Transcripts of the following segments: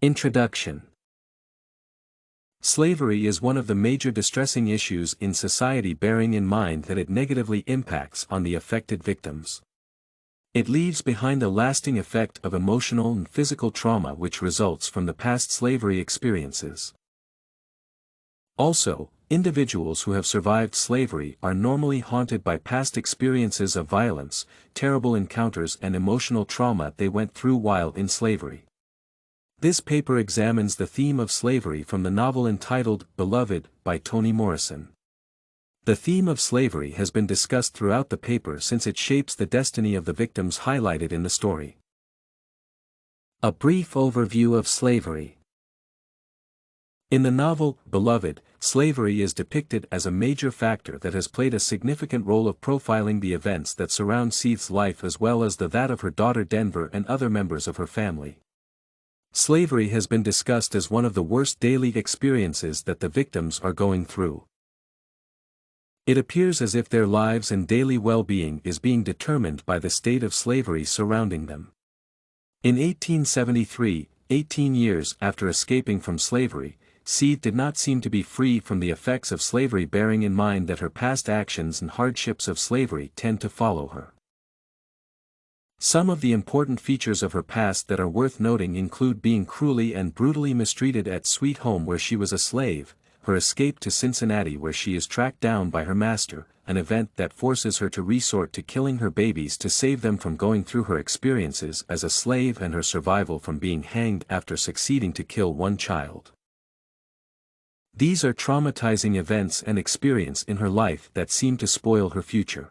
Introduction. Slavery is one of the major distressing issues in society, bearing in mind that it negatively impacts on the affected victims. It leaves behind a lasting effect of emotional and physical trauma which results from the past slavery experiences. Also, individuals who have survived slavery are normally haunted by past experiences of violence, terrible encounters and emotional trauma they went through while in slavery. This paper examines the theme of slavery from the novel entitled Beloved by Toni Morrison. The theme of slavery has been discussed throughout the paper since it shapes the destiny of the victims highlighted in the story. A brief overview of slavery. In the novel, Beloved, slavery is depicted as a major factor that has played a significant role of profiling the events that surround Seith's life as well as that of her daughter Denver and other members of her family. Slavery has been discussed as one of the worst daily experiences that the victims are going through. It appears as if their lives and daily well-being is being determined by the state of slavery surrounding them. In 1873, 18 years after escaping from slavery, Seith did not seem to be free from the effects of slavery, bearing in mind that her past actions and hardships of slavery tend to follow her. Some of the important features of her past that are worth noting include being cruelly and brutally mistreated at Sweet Home where she was a slave, her escape to Cincinnati where she is tracked down by her master, an event that forces her to resort to killing her babies to save them from going through her experiences as a slave, and her survival from being hanged after succeeding to kill one child. These are traumatizing events and experience in her life that seem to spoil her future.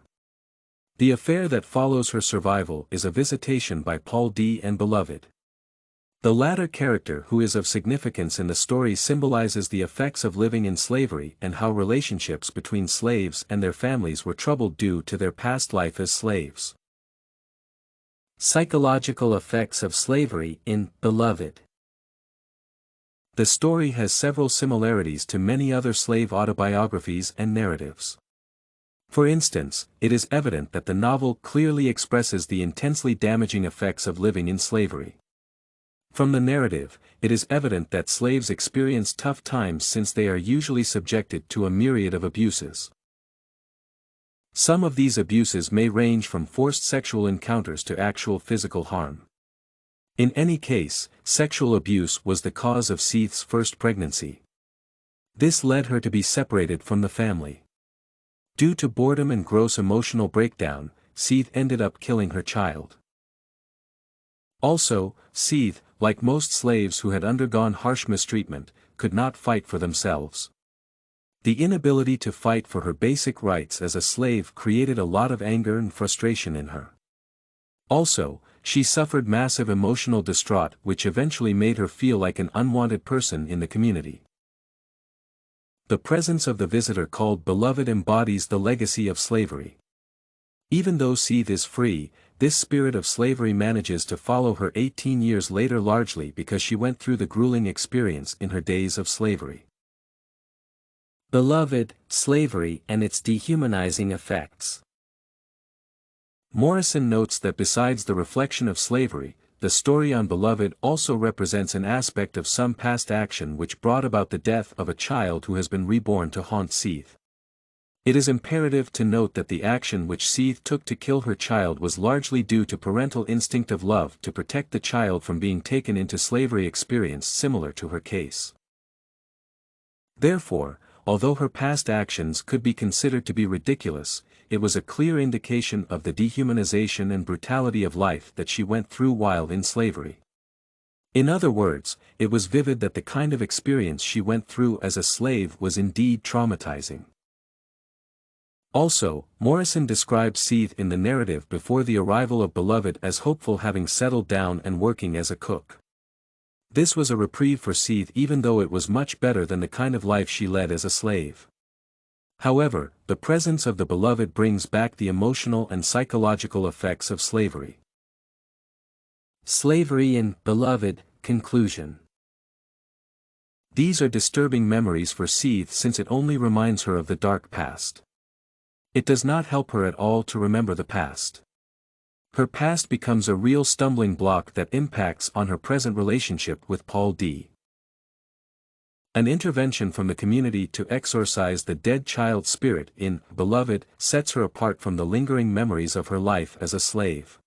The affair that follows her survival is a visitation by Paul D. and Beloved. The latter character, who is of significance in the story, symbolizes the effects of living in slavery and how relationships between slaves and their families were troubled due to their past life as slaves. Psychological effects of slavery in Beloved. The story has several similarities to many other slave autobiographies and narratives. For instance, it is evident that the novel clearly expresses the intensely damaging effects of living in slavery. From the narrative, it is evident that slaves experience tough times since they are usually subjected to a myriad of abuses. Some of these abuses may range from forced sexual encounters to actual physical harm. In any case, sexual abuse was the cause of Seith's first pregnancy. This led her to be separated from the family. Due to boredom and gross emotional breakdown, Seith ended up killing her child. Also, Seith, like most slaves who had undergone harsh mistreatment, could not fight for themselves. The inability to fight for her basic rights as a slave created a lot of anger and frustration in her. Also, she suffered massive emotional distraught which eventually made her feel like an unwanted person in the community. The presence of the visitor called Beloved embodies the legacy of slavery. Even though Seith is free, this spirit of slavery manages to follow her 18 years later, largely because she went through the grueling experience in her days of slavery. Beloved, slavery and its dehumanizing effects. Morrison notes that besides the reflection of slavery, the story on Beloved also represents an aspect of some past action which brought about the death of a child who has been reborn to haunt Seith. It is imperative to note that the action which Seith took to kill her child was largely due to parental instinct of love to protect the child from being taken into slavery, experience similar to her case. Therefore, although her past actions could be considered to be ridiculous, it was a clear indication of the dehumanization and brutality of life that she went through while in slavery. In other words, it was vivid that the kind of experience she went through as a slave was indeed traumatizing. Also, Morrison describes Seith in the narrative before the arrival of Beloved as hopeful, having settled down and working as a cook. This was a reprieve for Seith, even though it was much better than the kind of life she led as a slave. However, the presence of the Beloved brings back the emotional and psychological effects of slavery. Slavery in Beloved, conclusion. These are disturbing memories for Seith since it only reminds her of the dark past. It does not help her at all to remember the past. Her past becomes a real stumbling block that impacts on her present relationship with Paul D. An intervention from the community to exorcise the dead child spirit in Beloved sets her apart from the lingering memories of her life as a slave.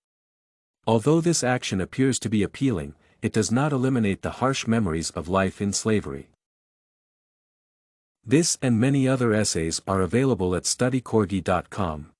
Although this action appears to be appealing, it does not eliminate the harsh memories of life in slavery. This and many other essays are available at studycorgi.com.